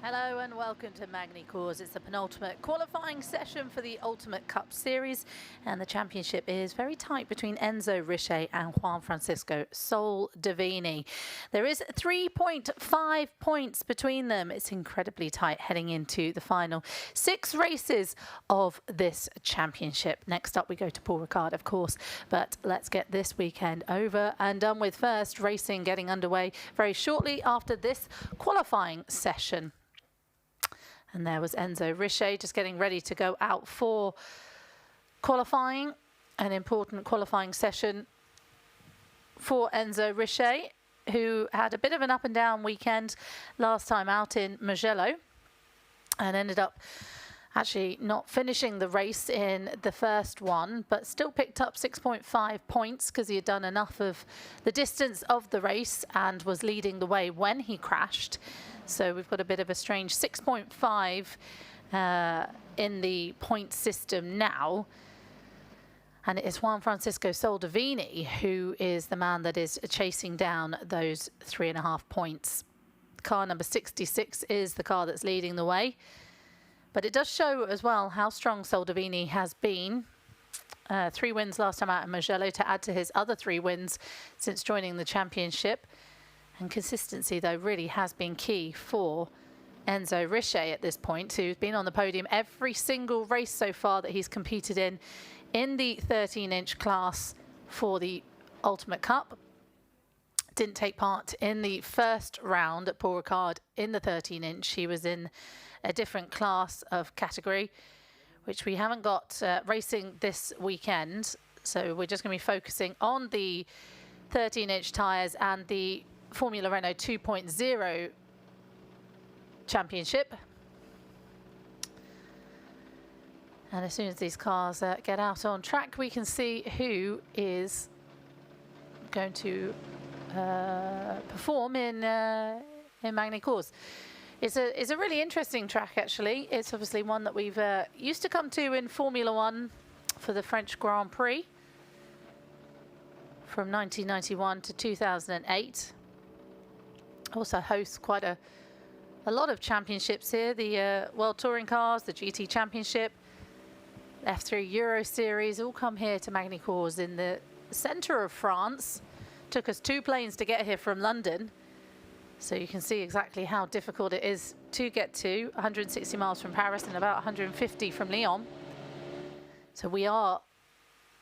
Hello and welcome to Magny-Cours. It's the penultimate qualifying session for the Ultimate Cup Series, and the championship is very tight between Enzo Richer and Juan Francisco Soldevini. There is 3.5 points between them. It's incredibly tight heading into the final 6 races of this championship. Next up we go to Paul Ricard, of course, but let's get this weekend over and done with first. Racing getting underway very shortly after this qualifying session. And there was Enzo Richer just getting ready to go out for qualifying. An important qualifying session for Enzo Richer, who had a bit of an up and down weekend last time out in Mugello and ended up actually not finishing the race in the first one, but still picked up 6.5 points because he had done enough of the distance of the race and was leading the way when he crashed. So we've got a bit of a strange 6.5 in the point system now. And it is Juan Francisco Soldevini who is the man that is chasing down those 3.5 points. Car number 66 is the car that's leading the way. But it does show as well how strong Soldevini has been. 3 wins last time out in Mugello to add to his other 3 wins since joining the championship. And consistency, though, really has been key for Enzo Richer at this point, who's been on the podium every single race so far that he's competed in the 13-inch class for the Ultimate Cup. Didn't take part in the first round at Paul Ricard in the 13-inch. He was in a different class of category, which we haven't got racing this weekend. So we're just going to be focusing on the 13-inch tyres and the Formula Renault 2.0 championship. And as soon as these cars get out on track, we can see who is going to perform in Magny-Cours. It's a really interesting track, actually. It's obviously one that we've used to come to in Formula One for the French Grand Prix from 1991 to 2008. Also hosts quite a lot of championships here. The World Touring Cars, the GT Championship, F3 Euro Series, all come here to Magny-Cours in the centre of France. Took us 2 planes to get here from London. So you can see exactly how difficult it is to get to. 160 miles from Paris and about 150 from Lyon. So we are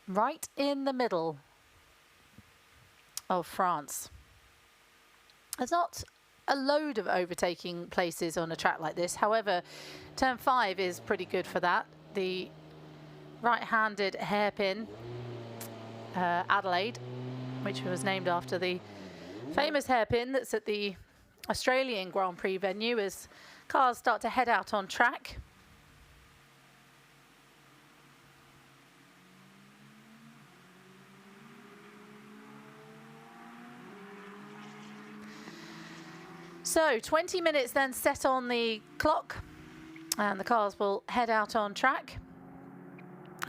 right in the middle of France. There's not a load of overtaking places on a track like this. However, turn 5 is pretty good for that. The right-handed hairpin, Adelaide, which was named after the famous hairpin that's at the Australian Grand Prix venue as cars start to head out on track. So 20 minutes then set on the clock and the cars will head out on track,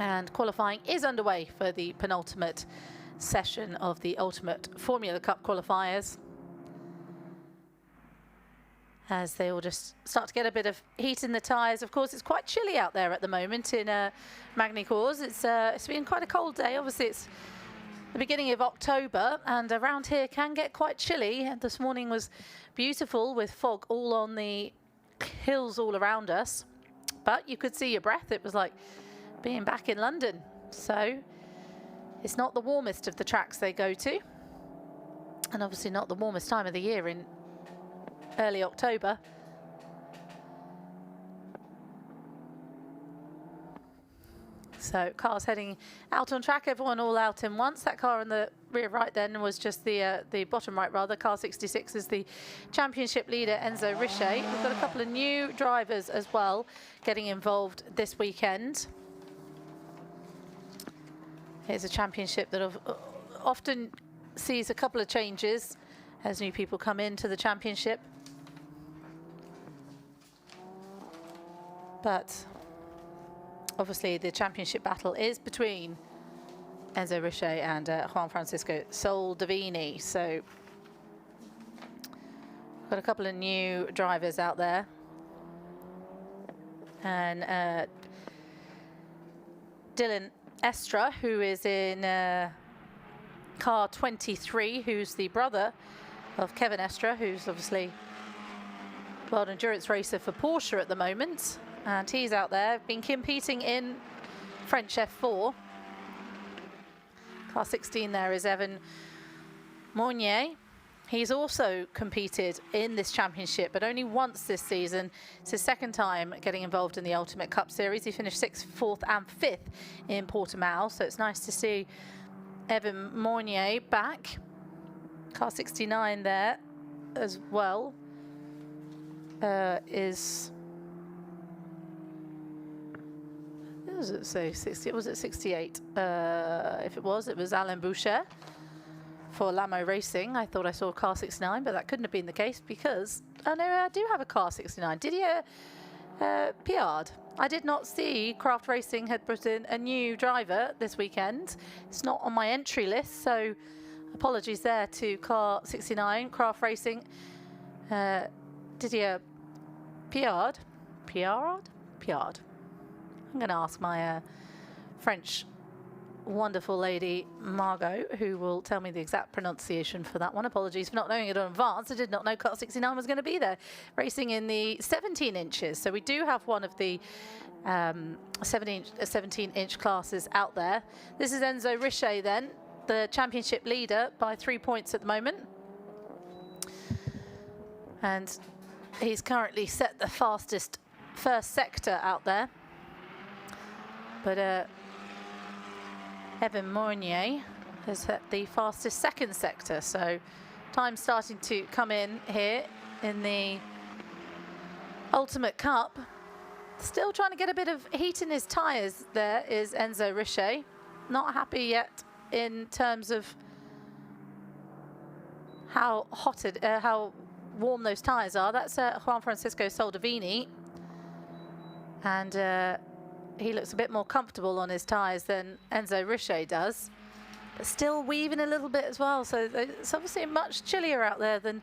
and qualifying is underway for the penultimate session of the Ultimate Formula Cup qualifiers, as they all just start to get a bit of heat in the tyres. Of course, it's quite chilly out there at the moment in Magny-Cours. It's been quite a cold day. Obviously, it's the beginning of October, and around here can get quite chilly. And this morning was beautiful with fog all on the hills all around us, but you could see your breath. It was like being back in London. So it's not the warmest of the tracks they go to, and obviously not the warmest time of the year in early October. So cars heading out on track, everyone all out in once. That car on the rear right then was just the bottom right rather. Car 66 is the championship leader, Enzo Richer. We've got a couple of new drivers as well getting involved this weekend. Here's a championship that often sees a couple of changes as new people come into the championship. But obviously the championship battle is between Enzo Richer and Juan Francisco Soldevini. So got a couple of new drivers out there And Dylan Estra, who is in car 23, who's the brother of Kevin Estra, who's obviously world endurance racer for Porsche at the moment. And he's out there, been competing in French F4. Car 16 there is Evan Mounier. He's also competed in this championship, but only once this season. It's his second time getting involved in the Ultimate Cup Series. He finished 6th, 4th and 5th in Portimao, so it's nice to see Evan Mounier back. Car 69 there as well is... Does it say 60? Was it 68? If it was Alain Boucher for Lamo Racing. I thought I saw a car 69, but that couldn't have been the case because, oh no, I do have a car 69. Didier Piard. I did not see Craft Racing had put in a new driver this weekend. It's not on my entry list, so apologies there to car 69, Craft Racing. Didier Piard. Piard. I'm going to ask my French wonderful lady Margot, who will tell me the exact pronunciation for that one. Apologies for not knowing it in advance. I did not know car 69 was going to be there, racing in the 17 inches. So we do have one of the 17-inch classes out there. This is Enzo Richer then, the championship leader by 3 points at the moment. And he's currently set the fastest first sector out there. But Evan Mounier has set the fastest second sector, so time starting to come in here in the Ultimate Cup. Still trying to get a bit of heat in his tyres. There is Enzo Richer. Not happy yet in terms of how how warm those tyres are. That's Juan Francisco Soldevini, and he looks a bit more comfortable on his tyres than Enzo Richer does, but still weaving a little bit as well. So it's obviously much chillier out there than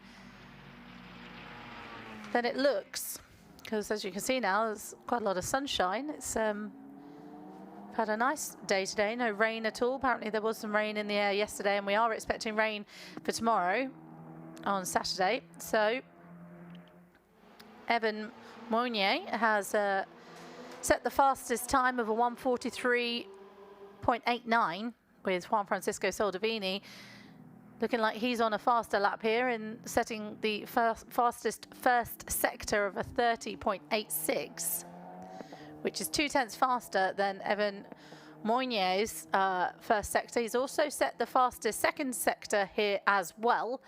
it looks, because as you can see now, there's quite a lot of sunshine. It's had a nice day today, no rain at all. Apparently there was some rain in the air yesterday, and we are expecting rain for tomorrow on Saturday. So Evan Mounier has set the fastest time of a 1:43.89 with Juan Francisco Soldevini looking like he's on a faster lap here and setting the fastest first sector of a 30.86, which is 0.2 faster than Evan Mounier's first sector. He's also set the fastest second sector here as well,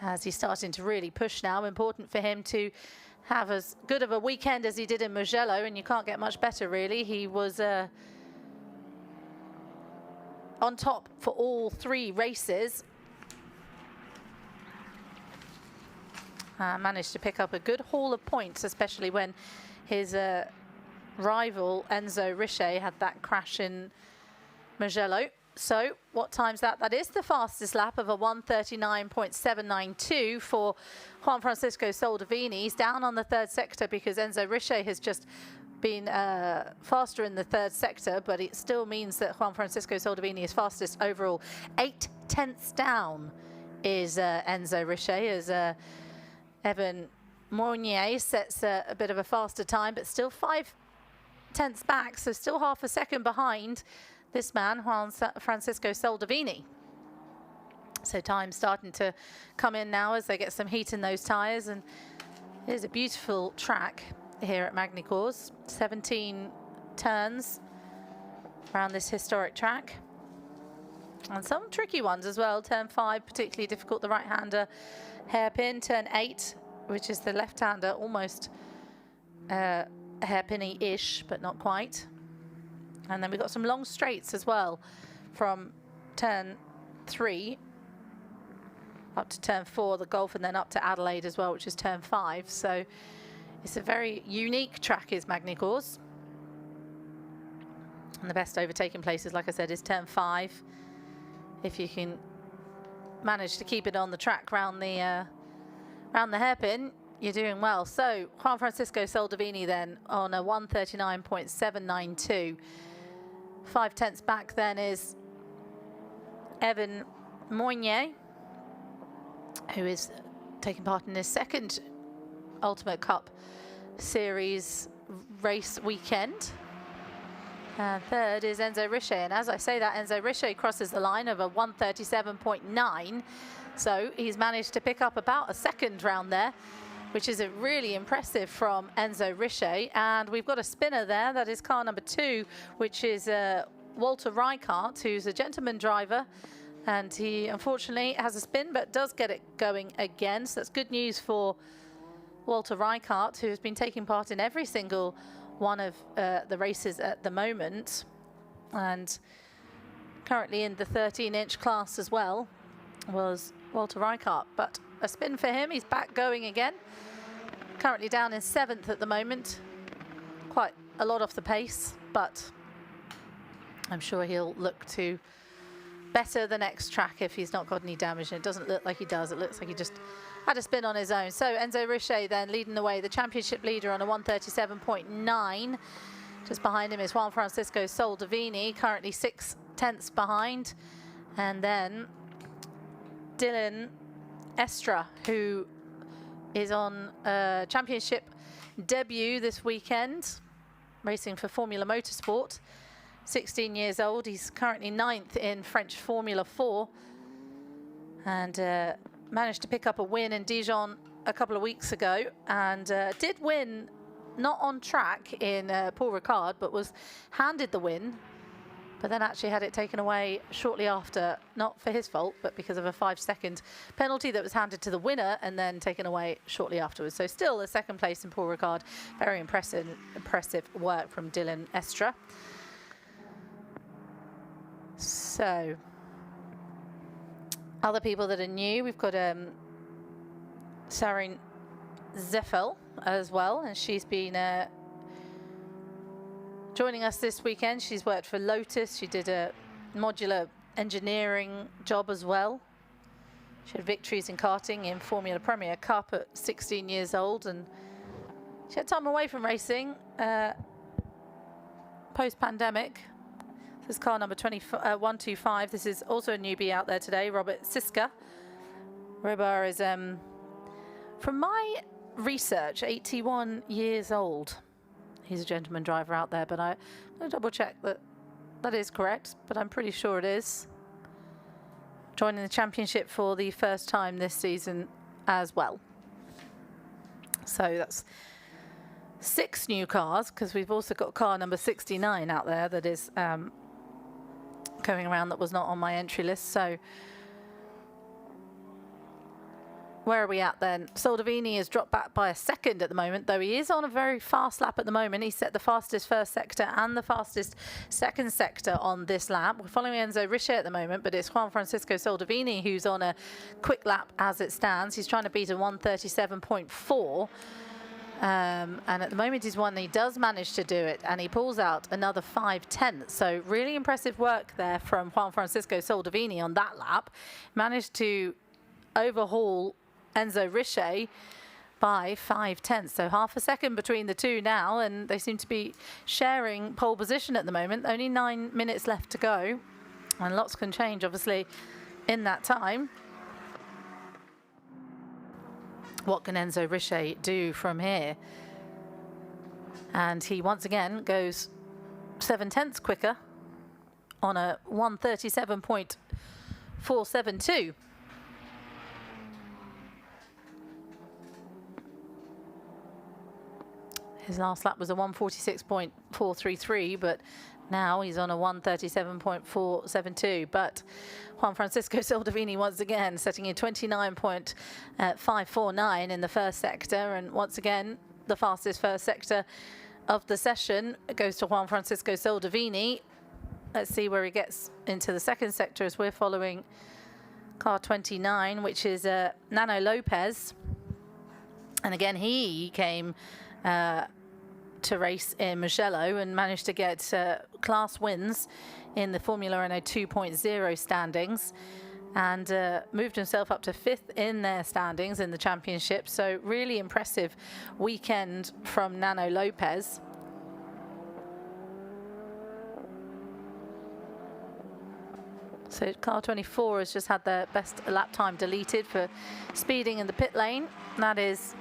as he's starting to really push now. Important for him to have as good of a weekend as he did in Mugello, and you can't get much better really. He was on top for all 3 races. Managed to pick up a good haul of points, especially when his rival Enzo Richer had that crash in Mugello. So what time's that? That is the fastest lap of a 1:39.792 for Juan Francisco Soldevini. He's down on the third sector because Enzo Richer has just been faster in the third sector, but it still means that Juan Francisco Soldevini is fastest overall. 0.8 down is Enzo Richer, as Evan Mounier sets a bit of a faster time, but still 0.5 back, so still half a second behind this man, Juan Francisco Soldevini. So time's starting to come in now as they get some heat in those tyres, and here's a beautiful track here at Magny-Cours. 17 turns around this historic track, and some tricky ones as well. Turn 5 particularly difficult, the right-hander hairpin. Turn 8, which is the left-hander, almost hairpinny-ish, but not quite. And then we've got some long straights as well from turn 3 up to turn 4, the Gulf, and then up to Adelaide as well, which is turn 5. So it's a very unique track, is Magny-Cours. And the best overtaking places, like I said, is turn 5. If you can manage to keep it on the track round the hairpin, You're doing well. So Juan Francisco Soldevini then on a 139.792. 5/10 back then is Evan Moignet, who is taking part in his second Ultimate Cup Series race weekend. And third is Enzo Richer. And as I say that, Enzo Richer crosses the line of a 137.9. So he's managed to pick up about a second round there, which is really impressive from Enzo Richer. And we've got a spinner there. That is car number 2, which is Walter Reichardt, who's a gentleman driver. And he unfortunately has a spin, but does get it going again. So that's good news for Walter Reichardt, who has been taking part in every single one of the races at the moment. And currently in the 13-inch class as well was Walter Reichardt. But a spin for him. He's back going again. Currently down in 7th at the moment. Quite a lot off the pace, but I'm sure he'll look to better the next track if he's not got any damage. And it doesn't look like he does. It looks like he just had a spin on his own. So Enzo Richer then leading the way, the championship leader on a 137.9. Just behind him is Juan Francisco Soldevini, currently 6/10 behind. And then Dylan Estra, who is on a championship debut this weekend, racing for Formula Motorsport. 16 years old. He's currently 9th in French Formula 4 and managed to pick up a win in Dijon a couple of weeks ago, and did win not on track in Paul Ricard, but was handed the win, but then actually had it taken away shortly after, not for his fault, but because of a 5-second penalty that was handed to the winner and then taken away shortly afterwards. So still a 2nd place in Paul Ricard. Very impressive work from Dylan Estra. So other people that are new, we've got Sarine Zeffel as well, and she's been joining us this weekend. She's worked for Lotus. She did a modular engineering job as well. She had victories in karting in Formula Premier Cup at 16 years old, and she had time away from racing post-pandemic. This is car number 125. This is also a newbie out there today, Robert Siska. Robert is, from my research, 81 years old. He's a gentleman driver out there, but I'm going to double check that that is correct, but I'm pretty sure it is. Joining the championship for the first time this season as well. So that's 6 new cars, because we've also got car number 69 out there that is going around that was not on my entry list. So where are we at then? Soldevini has dropped back by a second at the moment, though he is on a very fast lap at the moment. He set the fastest first sector and the fastest second sector on this lap. We're following Enzo Richer at the moment, but it's Juan Francisco Soldevini who's on a quick lap as it stands. He's trying to beat a 137.4. And at the moment he's won. He does manage to do it, and he pulls out another 5/10. So really impressive work there from Juan Francisco Soldevini on that lap. Managed to overhaul Enzo Richer by 5/10. So half a second between the two now, and they seem to be sharing pole position at the moment. Only 9 minutes left to go, and lots can change obviously in that time. What can Enzo Richer do from here? And he once again goes 7/10 quicker on a 137.472. His last lap was a 146.433, but now he's on a 137.472. But Juan Francisco Soldevini once again setting in 29.549 in the first sector. And once again, the fastest first sector of the session goes to Juan Francisco Soldevini. Let's see where he gets into the second sector as we're following car 29, which is Nano Lopez. And again, he came to race in Mugello and managed to get class wins in the Formula Renault 2.0 standings. and moved himself up to 5th in their standings in the championship. So really impressive weekend from Nano Lopez. So car 24 has just had their best lap time deleted for speeding in the pit lane. That is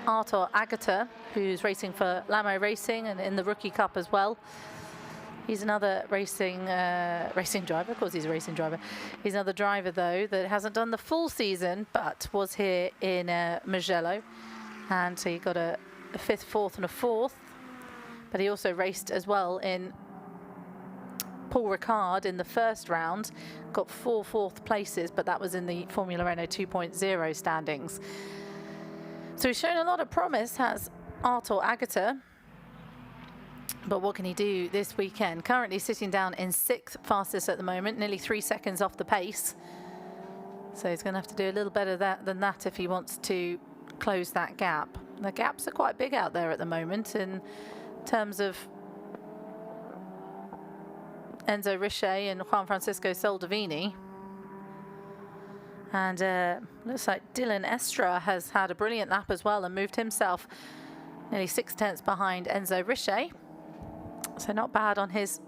Artur Agata, who's racing for Lamo Racing and in the Rookie Cup as well. He's another racing driver. Of course he's a racing driver. He's another driver, though, that hasn't done the full season, but was here in Mugello. And so he got a 5th, 4th and a 4th. But he also raced as well in Paul Ricard in the first round. Got 4 4th places, but that was in the Formula Renault 2.0 standings. So he's shown a lot of promise, has Artur Agata. But what can he do this weekend? Currently sitting down in 6th fastest at the moment, nearly 3 seconds off the pace. So he's going to have to do a little better than that if he wants to close that gap. The gaps are quite big out there at the moment in terms of Enzo Richer and Juan Francisco Soldevini. And looks like Dylan Estra has had a brilliant lap as well and moved himself nearly 6/10 behind Enzo Richer. So not bad on his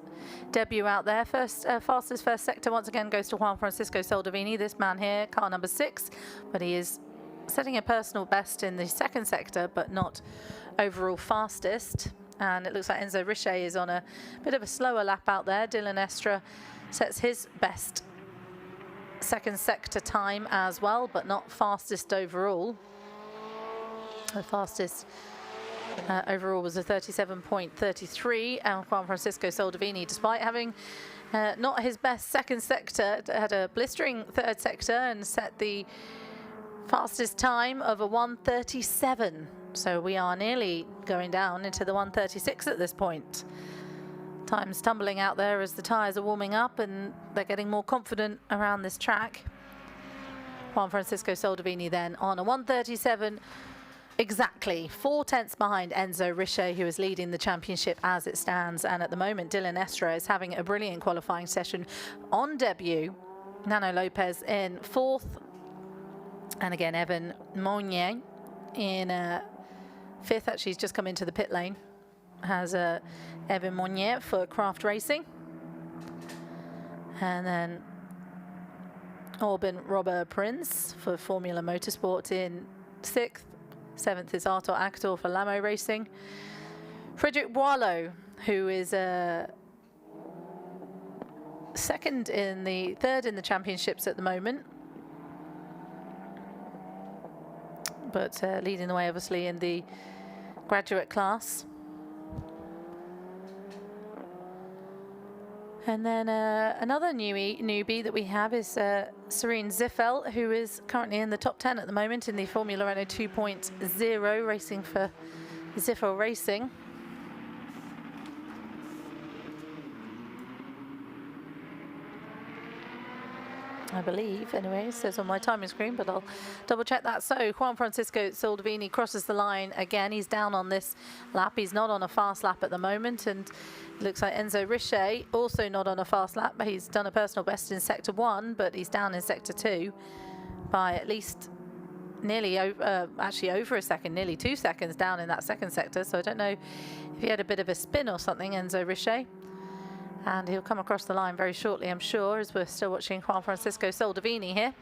debut out there. Fastest first sector once again goes to Juan Francisco Soldevini. This man here, car number 6, but he is setting a personal best in the 2nd sector, but not overall fastest. And it looks like Enzo Richer is on a bit of a slower lap out there. Dylan Estra sets his best 2nd sector time as well, but not fastest overall. The fastest overall was a 37.33, and Juan Francisco Soldevini, despite having not his best 2nd sector, had a blistering 3rd sector and set the fastest time of a 1:37. So we are nearly going down into the 1:36 at this point. Time's tumbling out there as the tyres are warming up and they're getting more confident around this track. Juan Francisco Soldevini then on a 1:37. Exactly 4/10 behind Enzo Richer, who is leading the championship as it stands. And at the moment, Dylan Estra is having a brilliant qualifying session on debut. Nano Lopez in 4th. And again, Evan Monnier in 5th. Actually, he's just come into the pit lane. Has Evan Monnier for Craft Racing. And then Orban Robert Prince for Formula Motorsport in 6th. 7th is Artur Agata for Lamo Racing. Frederic Boileau, who is 3rd in the championships at the moment, but leading the way obviously in the graduate class. And then another newbie that we have is Serene Ziffel, who is currently in the top 10 at the moment in the Formula Renault 2.0, racing for Ziffel Racing. I believe, anyway, it says on my timing screen, but I'll double check that. So Juan Francisco Soldevini crosses the line again. He's down on this lap. He's not on a fast lap at the moment, and it looks like Enzo Richer also not on a fast lap, but he's done a personal best in sector 1, but he's down in sector 2 by at least nearly actually over a second, nearly 2 seconds down in that 2nd sector. So I don't know if he had a bit of a spin or something, Enzo Richer. And he'll come across the line very shortly, I'm sure, as we're still watching Juan Francisco Soldevini here.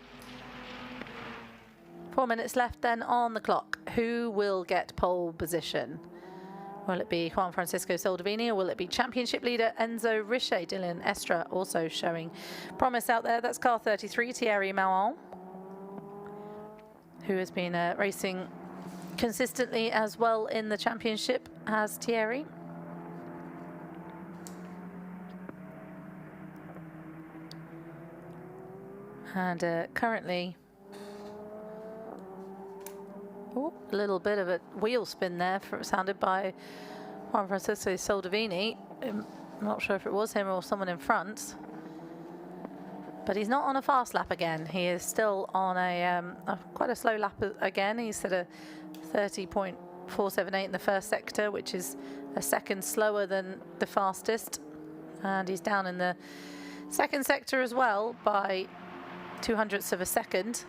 4 minutes left then on the clock. Who will get pole position? Will it be Juan Francisco Soldevini, or will it be championship leader Enzo Richer? Dylan Estra also showing promise out there. That's car 33, Thierry Mauron, who has been racing consistently as well in the championship as Thierry. And currently, a little bit of a wheel spin there, sounded by Juan Francisco Soldevini. I'm not sure if it was him or someone in front. But he's not on a fast lap again. He is still on quite a slow lap again. He's at a 30.478 in the 1st sector, which is a second slower than the fastest. And he's down in the 2nd sector as well by 200ths of a second.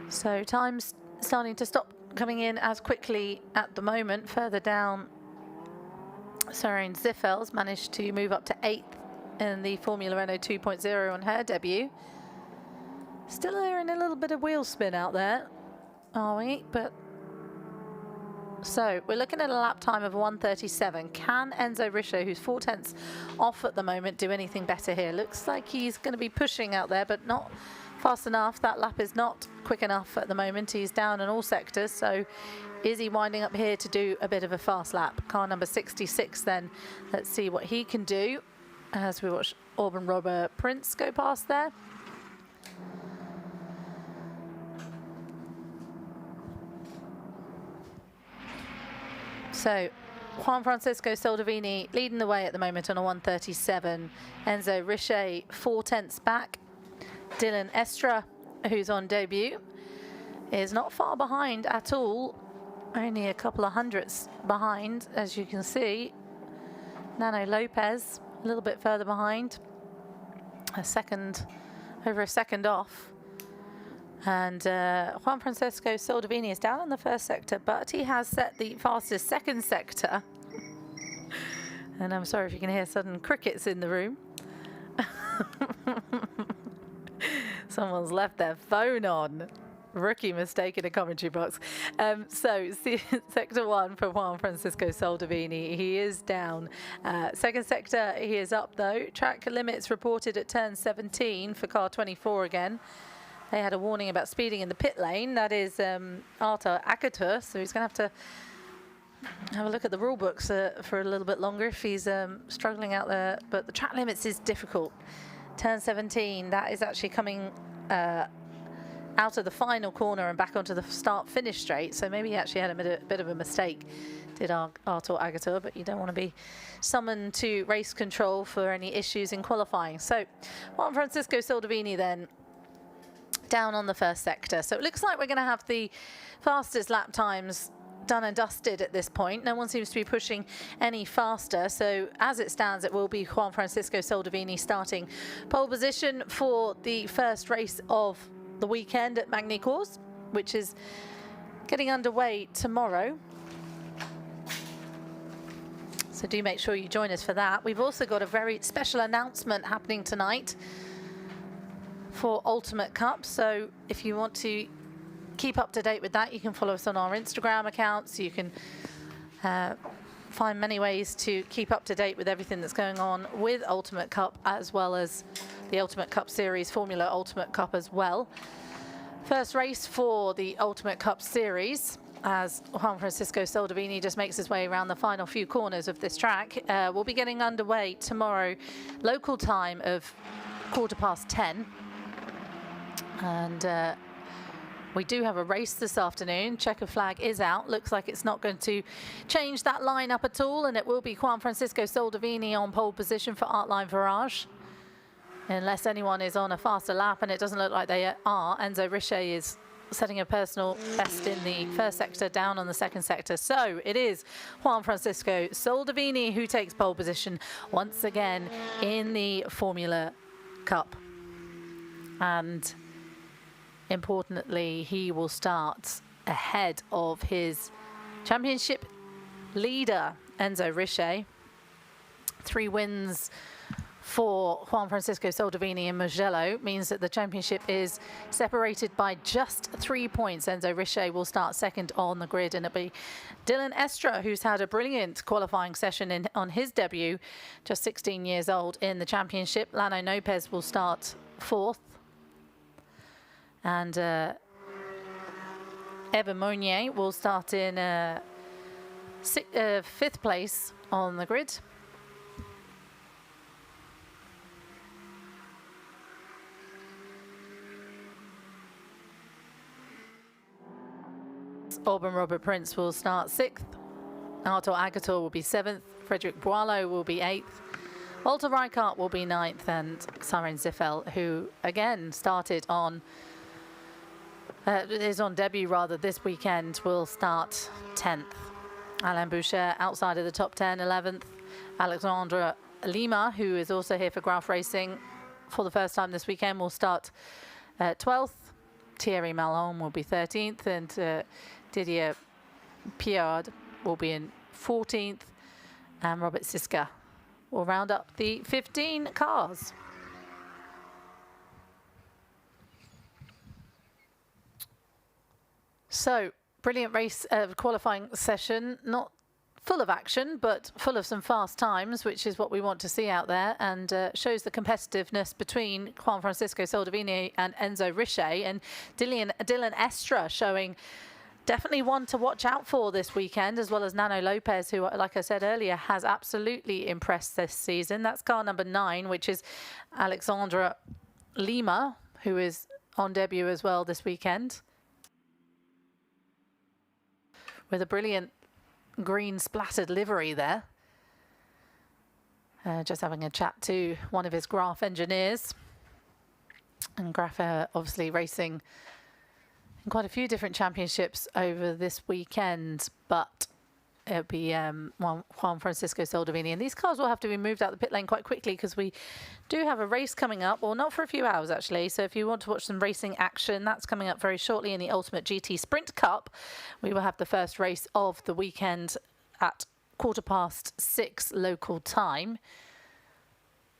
So time's starting to stop coming in as quickly at the moment. Further down, Søren Ziffel's managed to move up to 8th in the Formula Renault 2.0 on her debut. Still in a little bit of wheel spin out there, are we? But so we're looking at a lap time of 1:37. Can Enzo Richer, who's 4/10 off at the moment, do anything better here? Looks like he's going to be pushing out there, but not fast enough. That lap is not quick enough at the moment. He's down in all sectors. So is he winding up here to do a bit of a fast lap? Car number 66 then. Let's see what he can do as we watch Auburn Robert Prince go past there. So Juan Francisco Soldevini leading the way at the moment on a 1:37. Enzo Richer 4/10 back. Dylan Estra, who's on debut, is not far behind at all. Only a couple of hundredths behind, as you can see. Nano Lopez a little bit further behind. Over a second off. And Juan Francisco Soldevini is down in the first sector, but he has set the fastest second sector. And I'm sorry if you can hear sudden crickets in the room. Someone's left their phone on. Rookie mistake in a commentary box. So sector 1 for Juan Francisco Soldevini. He is down. Second sector, he is up though. Track limits reported at turn 17 for car 24 again. They had a warning about speeding in the pit lane. That is Arthur Akatur, so he's going to have to have a look at the rule books for a little bit longer if he's struggling out there. But the track limits is difficult. Turn 17, that is actually coming out of the final corner and back onto the start-finish straight. So maybe he actually had a bit of a mistake, did Arthur Agatur, but you don't want to be summoned to race control for any issues in qualifying. So Juan Francisco Soldevini then down on the first sector. So it looks like we're going to have the fastest lap times done and dusted at this point. No one seems to be pushing any faster. So as it stands, it will be Juan Francisco Soldevini starting pole position for the first race of the weekend at Magny-Cours, which is getting underway tomorrow. So do make sure you join us for that. We've also got a very special announcement happening tonight for Ultimate Cup. So if you want to keep up to date with that, you can follow us on our Instagram accounts. You can find many ways to keep up to date with everything that's going on with Ultimate Cup, as well as the Ultimate Cup Series, Formula Ultimate Cup as well. First race for the Ultimate Cup Series, as Juan Francisco Soldevini just makes his way around the final few corners of this track. We'll be getting underway tomorrow, local time of 10:15. And we do have a race this afternoon. Checker flag is out. Looks like it's not going to change that lineup at all, and it will be Juan Francisco Soldevini on pole position for Artline Virage. Unless anyone is on a faster lap, and it doesn't look like they are. Enzo Richer is setting a personal best in the first sector, down on the second sector. So it is Juan Francisco Soldevini who takes pole position once again in the Formula Cup. And importantly, he will start ahead of his championship leader, Enzo Richer. 3 wins for Juan Francisco Soldevini in Mugello means that the championship is separated by just 3 points. Enzo Richer will start second on the grid, and it'll be Dylan Estra, who's had a brilliant qualifying session on his debut, just 16 years old in the championship. Lano Lopez will start 4th. And Evan Monnier will start in 5th place on the grid. Auburn Robert Prince will start 6th. Arthur Agatur will be 7th. Frederick Boileau will be 8th. Walter Reichardt will be 9th. And Søren Ziffel, who again started on is on debut rather this weekend, will start 10th. Alain Boucher outside of the top 10, 11th. Alexandre Lima, who is also here for Graf Racing for the first time this weekend, will start 12th. Thierry Malon will be 13th, and Didier Piard will be in 14th, and Robert Siska will round up the 15 cars. So, brilliant race qualifying session, not full of action, but full of some fast times, which is what we want to see out there, and shows the competitiveness between Juan Francisco Soldevini and Enzo Richer, and Dylan Estra showing definitely one to watch out for this weekend, as well as Nano Lopez, who, like I said earlier, has absolutely impressed this season. That's car number 9, which is Alexandre Lima, who is on debut as well this weekend, with a brilliant green splattered livery there. Just having a chat to one of his Graf engineers. And Graf obviously racing in quite a few different championships over this weekend, but it'll be Juan Francisco Soldevini. And these cars will have to be moved out the pit lane quite quickly, because we do have a race coming up, well, not for a few hours actually. So if you want to watch some racing action, that's coming up very shortly in the Ultimate GT Sprint Cup. We will have the first race of the weekend at 6:15 local time.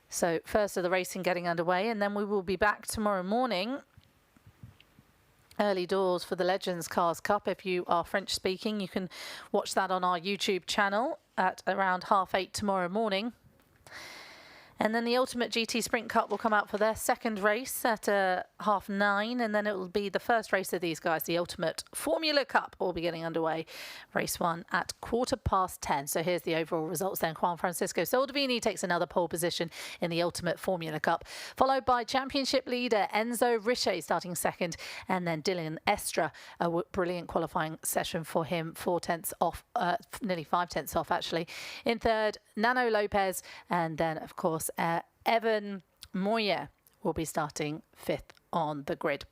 So first of the racing getting underway, and then we will be back tomorrow morning early doors for the Legends Cars Cup. If you are French speaking, you can watch that on our YouTube channel at around 8:30 tomorrow morning. And then the Ultimate GT Sprint Cup will come out for their second race at 9:30, and then it will be the first race of these guys. The Ultimate Formula Cup will be getting underway, race 1 at 10:15. So here's the overall results then. Juan Francisco Soldevini takes another pole position in the Ultimate Formula Cup, followed by championship leader Enzo Richer starting second, and then Dylan Estra, a brilliant qualifying session for him, 4/10 off, nearly 5/10 off actually. In third, Nano Lopez, and then of course Evan Moyer will be starting 5th on the grid.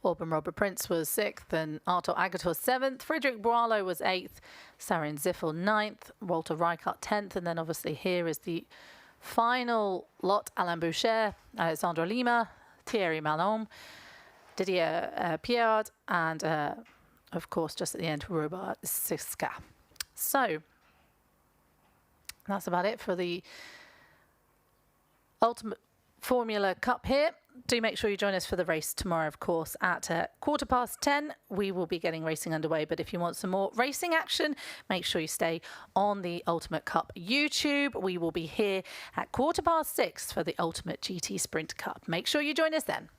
Orban Robert Prince was 6th, and Artur Agator 7th. Friedrich Boalo was 8th. Sarin Ziffel 9th. Walter Reichart 10th. And then obviously here is the final lot. Alain Boucher, Alexandre Lima, Thierry Malon, Didier Piard, and of course just at the end, Robert Siska. So that's about it for the Ultimate Formula Cup here. Do make sure you join us for the race tomorrow, of course, at 10:15. We will be getting racing underway, but if you want some more racing action, make sure you stay on the Ultimate Cup YouTube. We will be here at 6:15 for the Ultimate GT Sprint Cup. Make sure you join us then.